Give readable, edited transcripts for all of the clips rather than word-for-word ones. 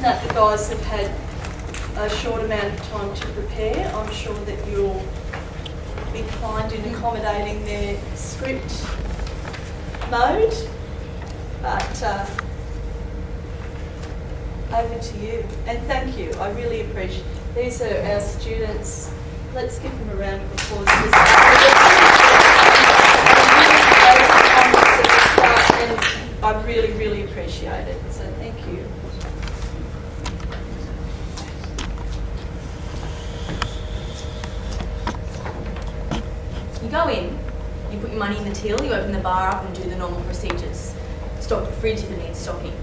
that the guys have had a short amount of time to prepare, I'm sure that you'll be kind in accommodating their script mode, but over to you. And thank you, I really appreciate it. These are our students. Let's give them a round of applause. And I really, really appreciate it, so thank you. You go in, you put your money in the till, you open the bar up and do the normal procedures. Stock the fridge if it needs stocking.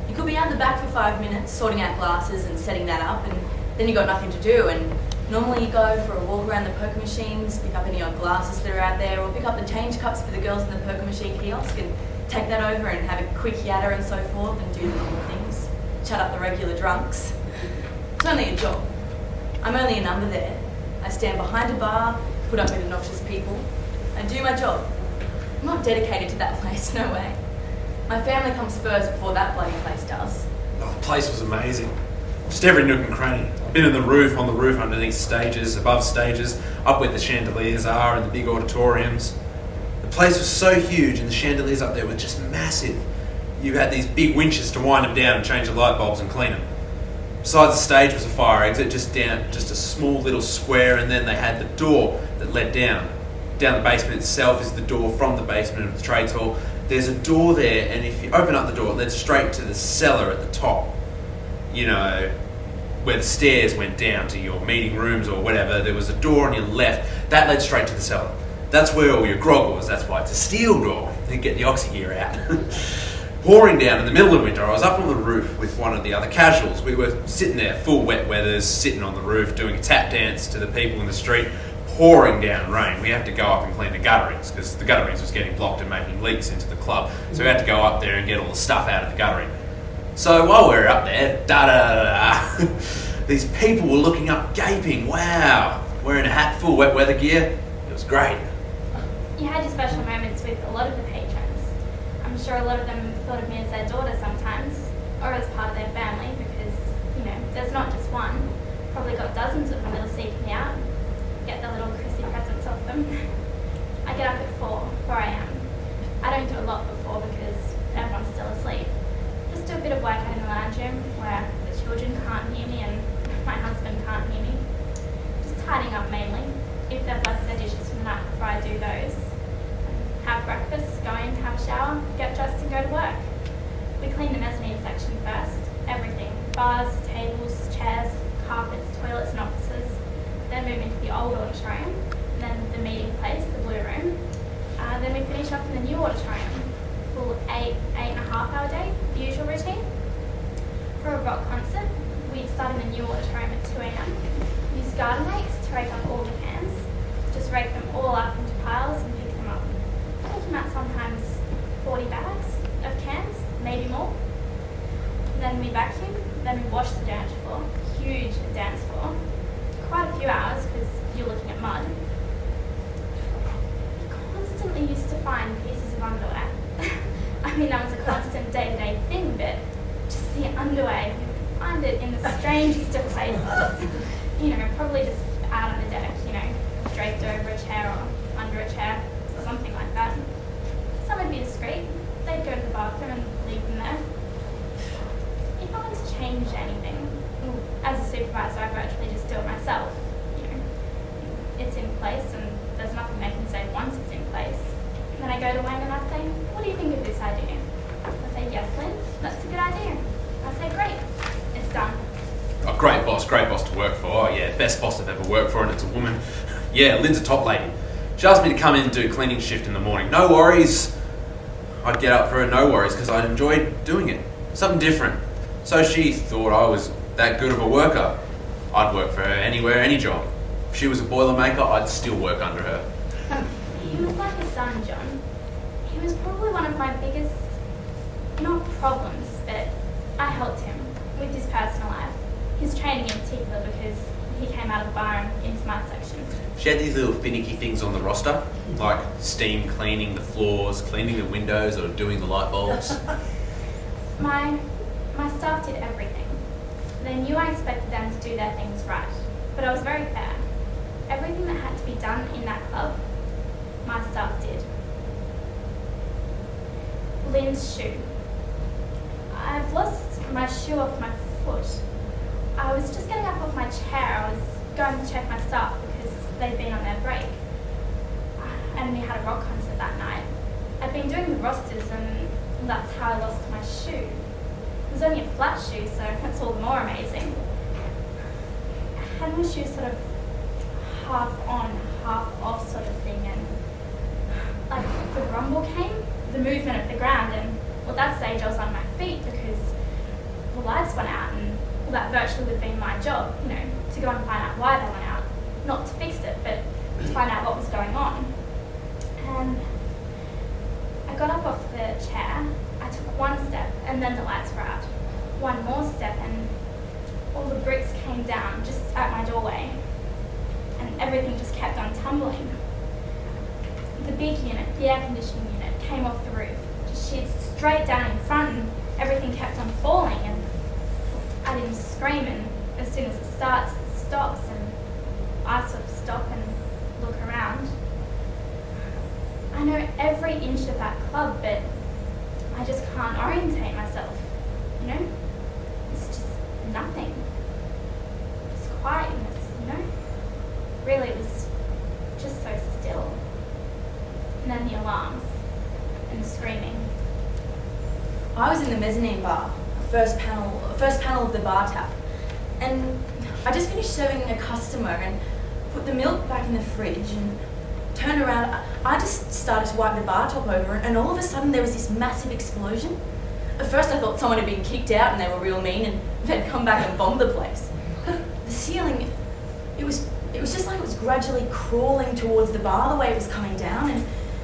You could be out the back for 5 minutes sorting out glasses and setting that up, and then you got nothing to do, and normally you go for a walk around the poker machines, pick up any odd glasses that are out there, or pick up the change cups for the girls in the poker machine kiosk and take that over and have a quick yatter and so forth and do the normal things. Chat up the regular drunks. It's only a job. I'm only a number there. I stand behind a bar, put up with obnoxious people. I do my job. I'm not dedicated to that place, no way. My family comes first before that bloody place does. Oh, the place was amazing. Just every nook and cranny. I've been on the roof, underneath stages, above stages, up where the chandeliers are in the big auditoriums. The place was so huge and the chandeliers up there were just massive. You had these big winches to wind them down and change the light bulbs and clean them. Besides the stage was a fire exit, just a small little square, and then they had the door that led down. Down the basement itself is the door from the basement of the trades hall. There's a door there, and if you open up the door, it led straight to the cellar at the top. You know, where the stairs went down to your meeting rooms or whatever. There was a door on your left that led straight to the cellar. That's where all your grog was. That's why it's a steel door. You get the oxy gear out. Pouring down in the middle of winter, I was up on the roof with one of the other casuals. We were sitting there, full wet weathers, sitting on the roof, doing a tap dance to the people in the street, pouring down rain. We had to go up and clean the gutterings because the gutterings was getting blocked and making leaks into the club. So we had to go up there and get all the stuff out of the guttering. So while we were up there, these people were looking up, gaping. Wow, wearing a hat, full wet weather gear. It was great. You had your special moments with a lot of the patrons. I'm sure a lot of them thought of me as their daughter sometimes, or as part of their family, because, you know, there's not just one. Probably got dozens of them that'll seek me out, get the little Chrissy presents off them. I get up at 4 a.m. I don't do a lot before because everyone's still asleep. Just do a bit of work out in the lounge room where the children can't hear me and my husband can't hear me. Just tidying up mainly. If they've left their dishes from the night before, I do those. Have breakfast, go in, have a shower, get dressed and go to work. We clean the mezzanine section first, everything. Bars, tables, chairs, carpets, toilets and offices. Then move into the old auditorium, then the meeting place, the blue room. Then we finish off in the new auditorium. Full 8.5 hour day, the usual routine. For a rock concert, we start in the new auditorium at 2 a.m. Use garden rakes to rake up all the cans. Just rake them all up into piles and pick them up. Taking out sometimes 40 bags of cans, maybe more. Then we vacuum, then we wash the dance floor. Huge dance floor. Quite a few hours because you're looking at mud. Constantly used to find pieces of underwear. I mean, that was a constant day-to-day thing, but just the underwear, you would find it in the strangest of places. You know, probably just out on the deck, you know, draped over a chair or under a chair or something like that. Some would be discreet. They'd go to the bathroom and leave them there. If I wanted to change anything, as a supervisor, I virtually just do it myself. You know, it's in place and there's nothing they can say once it's in place. And then I go to Wayne and I say, what do you think of this idea? I say, yes, Lynn, that's a good idea. I say, great, it's done. Oh, great boss to work for. Oh yeah, best boss I've ever worked for, and it's a woman. Yeah, Lynn's a top lady. She asked me to come in and do cleaning shift in the morning. No worries. I'd get up for her, no worries, because I'd enjoyed doing it. Something different. So she thought I was that good of a worker. I'd work for her anywhere, any job. If she was a Boilermaker, I'd still work under her. He was like a son, John. He was probably one of my biggest, not problems, but I helped him with his personal life. His training in particular, because he came out of the bar and into my section. She had these little finicky things on the roster, like steam cleaning the floors, cleaning the windows, or doing the light bulbs. My staff did everything. They knew I expected them to do their things right, but I was very fair. Everything that had to be done in that club, my staff did. Lynn's shoe. I've lost my shoe off my foot. I was just getting up off my chair. I was going to check my staff because they'd been on their break. And we had a rock concert that night. I'd been doing the rosters and that's how I lost my shoe. It was only a flat shoe, so that's all the more amazing. I had my shoe sort of half on, half off sort of thing, and like the rumble came, the movement of the ground, and well, that stage I was on my feet because the lights went out, and well, that virtually would have been my job, you know, to go and find out why they went out. Not to fix it, but to find out what was going on. And I got up off the chair, I took one step, and then the lights were out. One more step, and all the bricks came down just at my doorway, and everything just kept on tumbling. The big unit, the air conditioning unit, came off the roof, just sheared straight down in front, and everything kept on falling, and I didn't scream, and as soon as it starts, it stops, and I sort of stop and look around. I know every inch of that club, but I just can't orientate myself, you know? It's just nothing. Just quietness, you know? Really, it was just so still. And then the alarms and the screaming. I was in the mezzanine bar, first panel of the bar tap, and I just finished serving a customer and put the milk back in the fridge and turned around. I just started to wipe the bar top over, and all of a sudden there was this massive explosion. At first I thought someone had been kicked out and they were real mean and they'd come back and bombed the place. The ceiling, it was just like it was gradually crawling towards the bar the way it was coming down,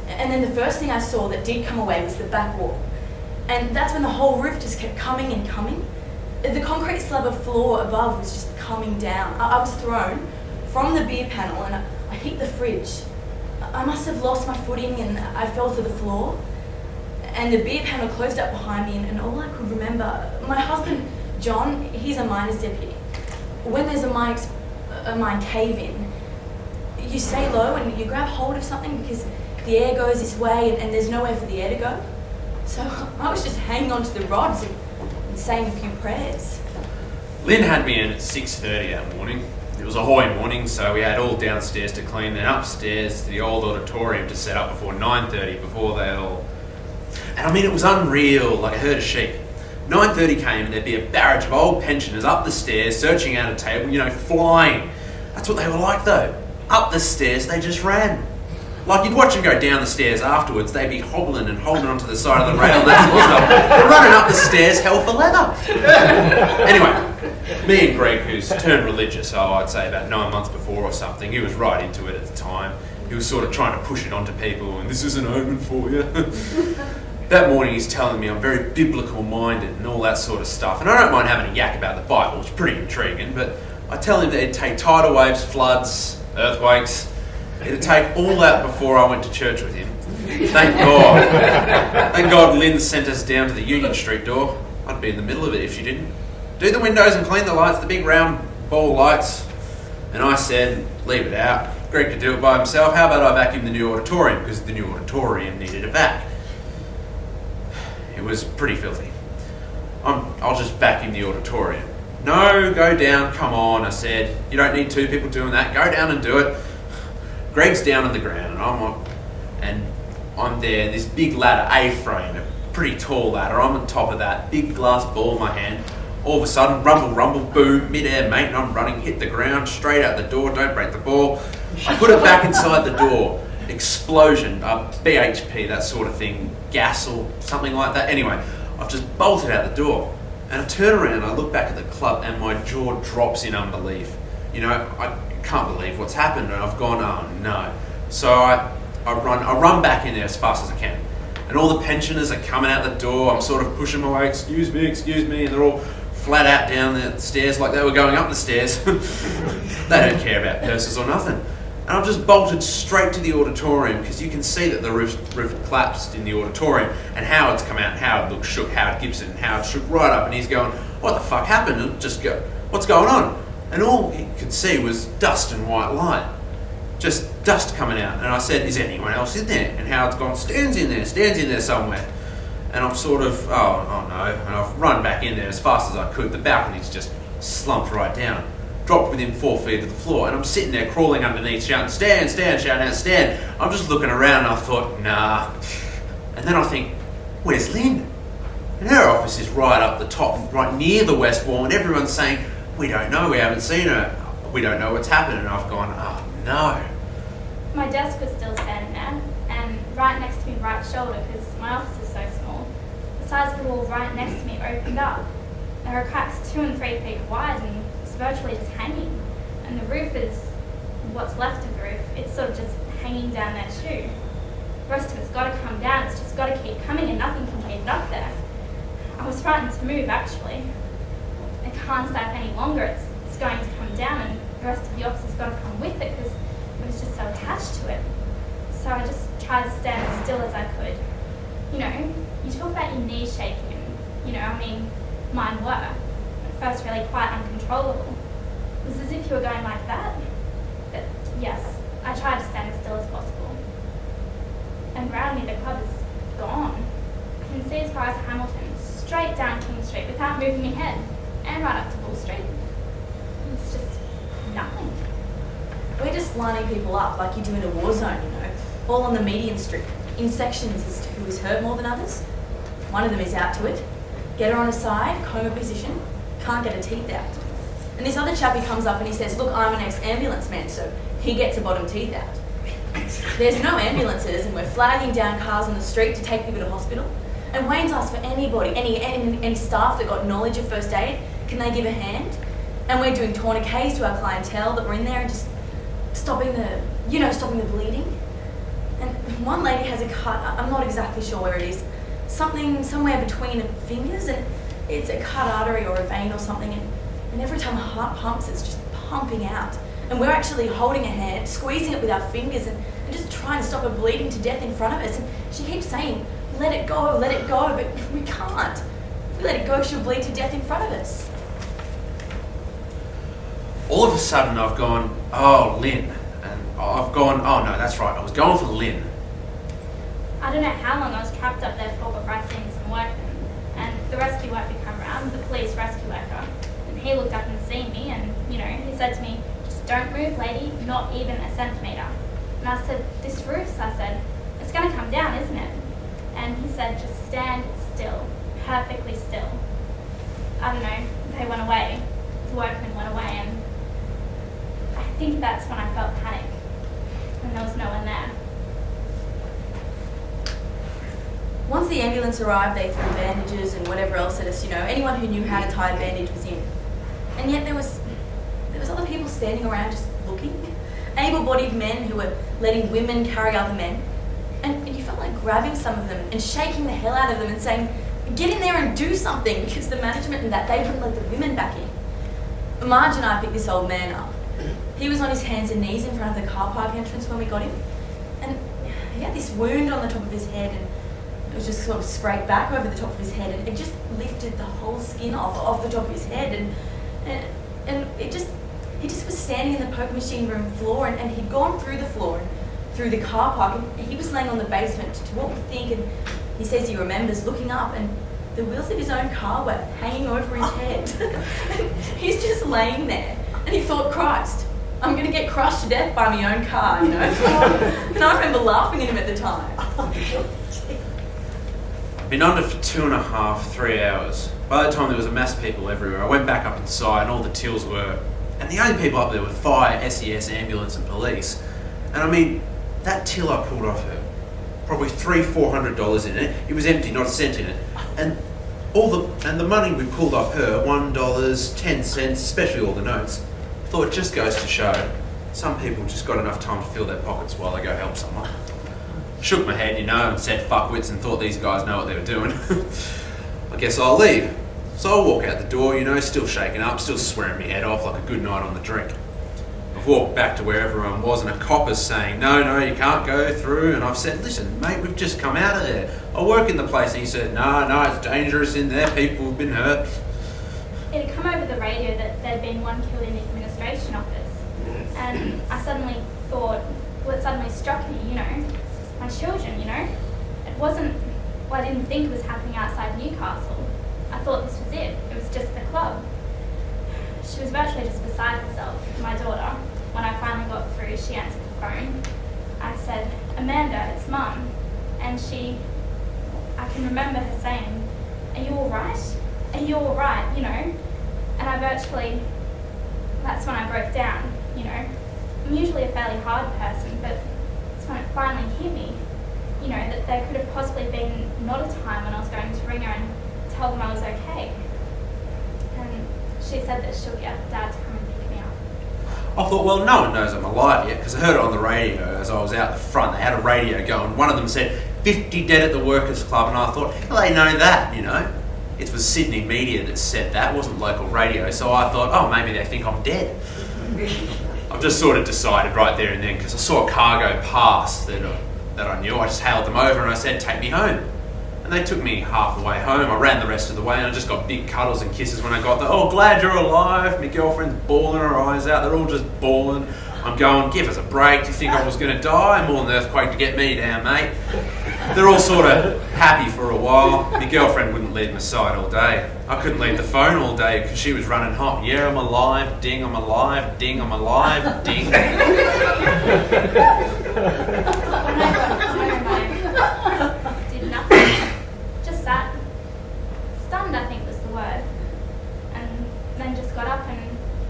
and then the first thing I saw that did come away was the back wall. And that's when the whole roof just kept coming and coming. The concrete slab of floor above was just coming down. I was thrown from the beer panel and I hit the fridge. I must have lost my footing and I fell to the floor. And the beer panel closed up behind me, and all I could remember, my husband, John, he's a miner's deputy. When there's a mine cave-in, you stay low and you grab hold of something because the air goes this way and there's nowhere for the air to go. So I was just hanging onto the rods and saying a few prayers. Lynn had me in at 6:30 that morning. It was a hoy morning, so we had all downstairs to clean, then upstairs to the old auditorium to set up before 9:30 before they all... And I mean, it was unreal, like a herd of sheep. 9:30 came and there'd be a barrage of old pensioners up the stairs, searching out a table, you know, flying. That's what they were like though. Up the stairs, they just ran. Like, you'd watch them go down the stairs afterwards, they'd be hobbling and holding onto the side of the rail and that sort of stuff. They're running up the stairs, hell for leather. Anyway, me and Greg, who's turned religious, I'd say about 9 months before or something, he was right into it at the time. He was sort of trying to push it onto people, and this is an omen for you. That morning he's telling me I'm very biblical minded and all that sort of stuff. And I don't mind having a yak about the Bible, it's pretty intriguing, but I tell him that it'd take tidal waves, floods, earthquakes. It'd take all that before I went to church with him. Thank God. Thank God Lynn sent us down to the Union Street door. I'd be in the middle of it if she didn't. Do the windows and clean the lights, the big round ball lights. And I said, leave it out. Greg could do it by himself. How about I vacuum the new auditorium? Because the new auditorium needed a vac. It was pretty filthy. I'll just vacuum the auditorium. No, go down, come on, I said. You don't need two people doing that. Go down and do it. Greg's down on the ground and I'm there, this big ladder, A-frame, a pretty tall ladder. I'm on top of that, big glass ball in my hand. All of a sudden, rumble, boom, mid-air, mate, and I'm running, hit the ground, straight out the door, don't break the ball. I put it back inside the door. Explosion, BHP, that sort of thing, gas or something like that. Anyway, I've just bolted out the door. And I turn around, I look back at the club, and my jaw drops in unbelief. You know, I can't believe what's happened, and I've gone, oh no. So I run back in there as fast as I can. And all the pensioners are coming out the door, I'm sort of pushing my way, excuse me, and they're all flat out down the stairs like they were going up the stairs. They don't care about purses or nothing. And I've just bolted straight to the auditorium because you can see that the roof collapsed in the auditorium, and Howard's come out and Howard looked shook, Howard Gibson, and Howard shook right up, and he's going, what the fuck happened? And what's going on? And all he could see was dust and white light. Just dust coming out. And I said, is anyone else in there? And Howard's gone, Stan's in there somewhere. And I'm sort of, oh no. And I've run back in there as fast as I could. The balcony's just slumped right down. Dropped within 4 feet of the floor, and I'm sitting there crawling underneath, shouting, Stan, shouting out, Stan. I'm just looking around, and I thought, nah. And then I think, where's Lynn? And her office is right up the top, right near the west wall, and everyone's saying, we don't know, we haven't seen her, we don't know what's happened. And I've gone, oh no. My desk was still standing there, and right next to me, right shoulder, because my office is so small, the sides of the wall right next to me opened up. There are cracks 2 and 3 feet wide, and virtually just hanging, and the roof is what's left of the roof. It's sort of just hanging down there too. The rest of it's got to come down. It's just got to keep coming, and nothing can keep it up there. I was frightened to move actually. I can't stay up any longer. It's going to come down, and the rest of the office has got to come with it because it was just so attached to it. So I just tried to stand as still as I could. You know, you talk about your knees shaking, and mine were. First really quite uncontrollable. It was as if you were going like that. But yes, I tried to stand as still as possible. And around me the club is gone. I can see as far as Hamilton, straight down King Street without moving my head, and right up to Bull Street. It's just nothing. We're just lining people up like you do in a war zone, all on the median strip, in sections as to who is hurt more than others. One of them is out to it. Get her on her side, coma position, can't get her teeth out. And this other chappie comes up and he says, look, I'm an ex-ambulance man, so he gets her bottom teeth out. There's no ambulances, and we're flagging down cars on the street to take people to hospital. And Wayne's asked for anybody, any staff that got knowledge of first aid, can they give a hand? And we're doing tourniquets to our clientele that were in there and just stopping the bleeding. And one lady has a cut, I'm not exactly sure where it is, somewhere between her fingers, and it's a cut artery or a vein or something, and every time her heart pumps, it's just pumping out. And we're actually holding her hand, squeezing it with our fingers, and just trying to stop her bleeding to death in front of us. And she keeps saying, let it go, but we can't. If we let it go, she'll bleed to death in front of us. All of a sudden I've gone, oh, Lynn. And I've gone, oh no, that's right, I was going for Lynn. I don't know how long I was trapped up there for before I seen some workmen. And the rescue worker come round, the police rescue worker, and he looked up and seen me, and he said to me, just don't move, lady, not even a centimetre. And I said, this roof, I said, it's going to come down, isn't it? And he said, just stand still, perfectly still. I don't know, they went away, the workmen went away, and I think that's when I felt panic, and there was no one there. Once the ambulance arrived, they threw bandages and whatever else at us, anyone who knew how to tie a bandage was in. And yet there was other people standing around just looking. Able-bodied men who were letting women carry other men. And you felt like grabbing some of them and shaking the hell out of them and saying, get in there and do something, because the management and that, they wouldn't let the women back in. Marge and I picked this old man up. He was on his hands and knees in front of the car park entrance when we got him. And he had this wound on the top of his head, and it was just sort of sprayed back over the top of his head, and it just lifted the whole skin off the top of his head, and he just was standing in the poker machine room floor, and he'd gone through the floor and through the car park, and he was laying on the basement to what we think, and he says he remembers looking up, and the wheels of his own car were hanging over his head. He's just laying there, and he thought, Christ, I'm going to get crushed to death by my own car, And I remember laughing at him at the time. Been under for 2.5, 3 hours. By that time there was a mass of people everywhere. I went back up inside and all the tills were, and the only people up there were fire, SES, ambulance and police. And that till I pulled off her, probably $300-400 in it. It was empty, not a cent in it. And the money we pulled off her, $1, 10 cents, especially all the notes, I thought it just goes to show some people just got enough time to fill their pockets while they go help someone. Shook my head, and said fuckwits and thought these guys know what they were doing. I guess I'll leave. So I'll walk out the door, still shaking up, still swearing my head off like a good night on the drink. we've walked back to where everyone was, and a copper's saying, no, you can't go through. And I've said, listen, mate, we've just come out of there. I work in the place. And he said, no, it's dangerous in there. People have been hurt. It had come over the radio that there'd been one killed in the administration office. And I suddenly thought, well, it suddenly struck me, my children, It wasn't, well, I didn't think it was happening outside Newcastle. I thought this was it. It was just the club. She was virtually just beside herself, my daughter. When I finally got through, she answered the phone. I said, Amanda, it's Mum. And I can remember her saying, are you all right? Are you all right? And that's when I broke down, I'm usually a fairly hard person, but it's when it finally hit me, that there could have possibly been not a time when I was going to ring her and tell them I was okay. And she said that she'll get Dad to come and pick me up. I thought, well, no one knows I'm alive yet, because I heard it on the radio as I was out the front. They had a radio going. One of them said, 50 dead at the Workers' Club, and I thought, well, they know that, It was Sydney media that said that, it wasn't local radio, so I thought, oh, maybe they think I'm dead. I've just sort of decided right there and then, because I saw a car go past that I knew. I just hailed them over and I said, take me home. And they took me half the way home. I ran the rest of the way and I just got big cuddles and kisses when I got there. Oh, glad you're alive. My girlfriend's bawling her eyes out. They're all just bawling. I'm going, give us a break. Do you think I was going to die? More than an earthquake to get me down, mate. They're all sort of happy for a while. My girlfriend wouldn't leave my side all day. I couldn't leave the phone all day because she was running hot. Yeah, I'm alive. Ding, I'm alive. Ding, I'm alive. Ding. When I got home, I did nothing. Just sat. Stunned, I think was the word. And then just got up and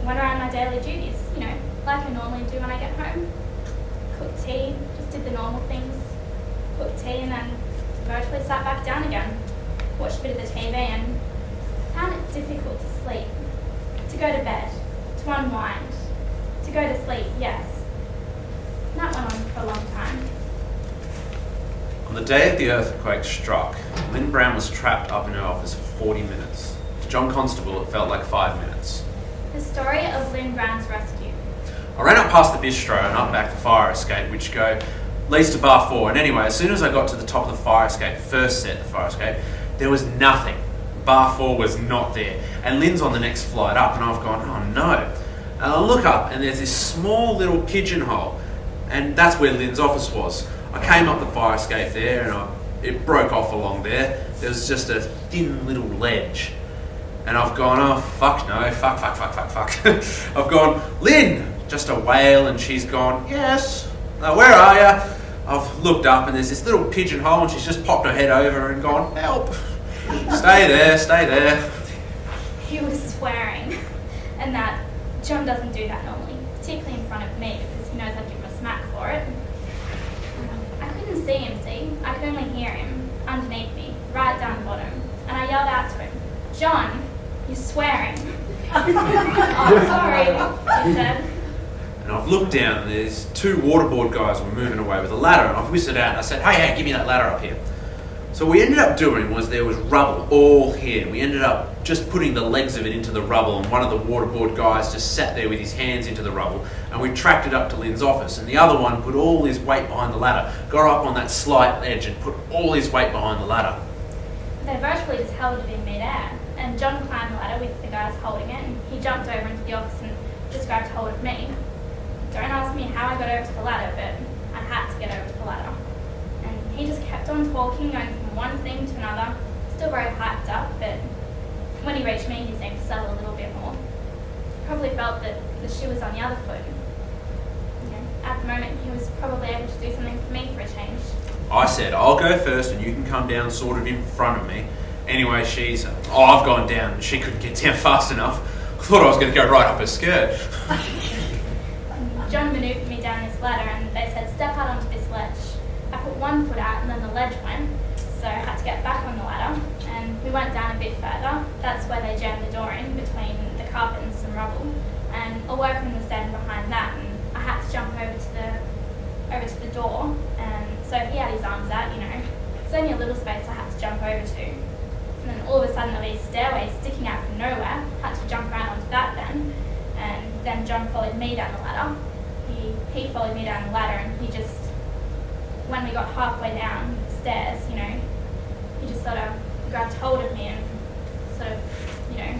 went around my daily duties, like I normally do when I get home. Cooked tea, just did the normal things. Cooked tea and then virtually sat back down again. Watched a bit of the TV and found it difficult to sleep. To go to bed. To unwind. To go to sleep, yes. And that went on for a long time. On the day the earthquake struck, Lynn Brown was trapped up in her office for 40 minutes. To John Constable, it felt like 5 minutes. The story of Lynn Brown's rescue. I ran up past the bistro and up back the fire escape, which leads to bar 4. And anyway, as soon as I got to the top of the fire escape, first set of the fire escape, there was nothing. Bar 4 was not there. And Lynn's on the next flight up, and I've gone, oh no. And I look up, and there's this small little pigeonhole, and that's where Lynn's office was. I came up the fire escape there, and it broke off along there. There was just a thin little ledge. And I've gone, oh, fuck no, fuck. I've gone, Lynn, just a wail, and she's gone, yes, where are you? I've looked up, and there's this little pigeonhole, and she's just popped her head over and gone, help, stay there. He was swearing, and that John doesn't do that normally, particularly in front of me, because he knows I'd give him a smack for it. I couldn't see him, I could only hear him underneath me, right down the bottom, and I yelled out to him, John, you're swearing. Oh, sorry, he said. And I've looked down, and there's 2 waterboard guys were moving away with a ladder, and I've whistled out and I said, hey, give me that ladder up here. So what we ended up doing was there was rubble all here. We ended up just putting the legs of it into the rubble, and one of the waterboard guys just sat there with his hands into the rubble, and we tracked it up to Lynn's office, and the other one put all his weight behind the ladder, got up on that slight edge and put all his weight behind the ladder. They virtually just held it in midair, and John climbed the ladder with the guys holding it, and he jumped over into the office and just grabbed hold of me. Don't ask me how I got over to the ladder, but I had to get over to the ladder. And he just kept on talking, going from one thing to another, still very hyped up, but when he reached me, he seemed to settle a little bit more. Probably felt that the shoe was on the other foot. At the moment, he was probably able to do something for me for a change. I said, I'll go first and you can come down sort of in front of me. Anyway, I've gone down and she couldn't get down fast enough. I thought I was going to go right up her skirt. John manoeuvred me down this ladder and they said, step out onto this ledge. I put one foot out and then the ledge went, so I had to get back on the ladder. And we went down a bit further. That's where they jammed the door in between the carpet and some rubble. And a workman was standing behind that, and I had to jump over to the door. And so he had his arms out, It's only a little space I had to jump over to. And then all of a sudden there were these stairways sticking out from nowhere. Had to jump around onto that then. And then John followed me down the ladder. He followed me down the ladder, and he just, when we got halfway down the stairs, you know, he just sort of grabbed hold of me and sort of, you know,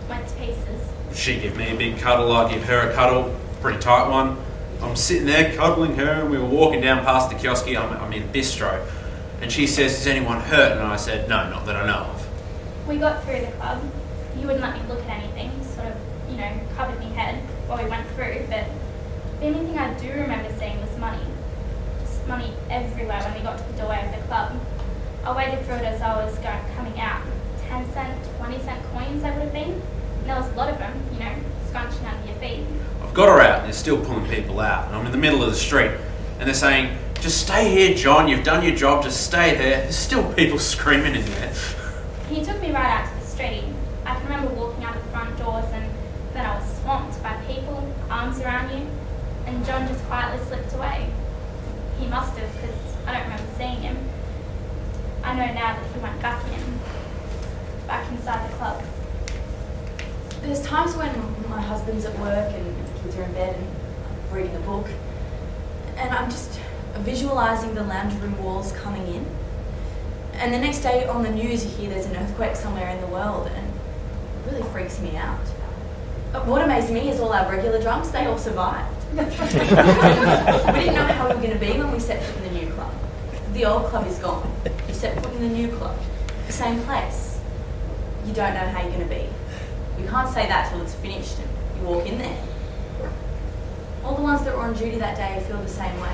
went to pieces. She gave me a big cuddle, I give her a cuddle, pretty tight one. I'm sitting there cuddling her, and we were walking down past the kiosk. I'm in a bistro, and she says, "Is anyone hurt?" And I said, "No, not that I know of." We got through the club. He wouldn't let me look at anything, sort of, you know, covered me head while we went through, but the only thing I do remember seeing was money. Just money everywhere when we got to the doorway of the club. I waited through it as I was coming out. 10 cent, 20 cent coins they would have been. And there was a lot of them, you know, scrunching under your feet. I've got her out, and they're still pulling people out. And I'm in the middle of the street, and they're saying, "Just stay here, John, you've done your job, just stay there." There's still people screaming in there. He took me right out to the street. I can remember walking out of the front doors, and then I was swamped by people, arms around you, and John just quietly slipped away. He must have, because I don't remember seeing him. I know now that he went back inside the club. There's times when my husband's at work and the kids are in bed and I'm reading a book, and I'm just visualising the lounge room walls coming in. And the next day on the news you hear there's an earthquake somewhere in the world, and it really freaks me out. But what amazed me is all our regular drunks, they all survived. We didn't know how we were going to be when we set foot in the new club. The old club is gone. You set foot in the new club. The same place. You don't know how you're going to be. You can't say that till it's finished and you walk in there. All the ones that were on duty that day feel the same way.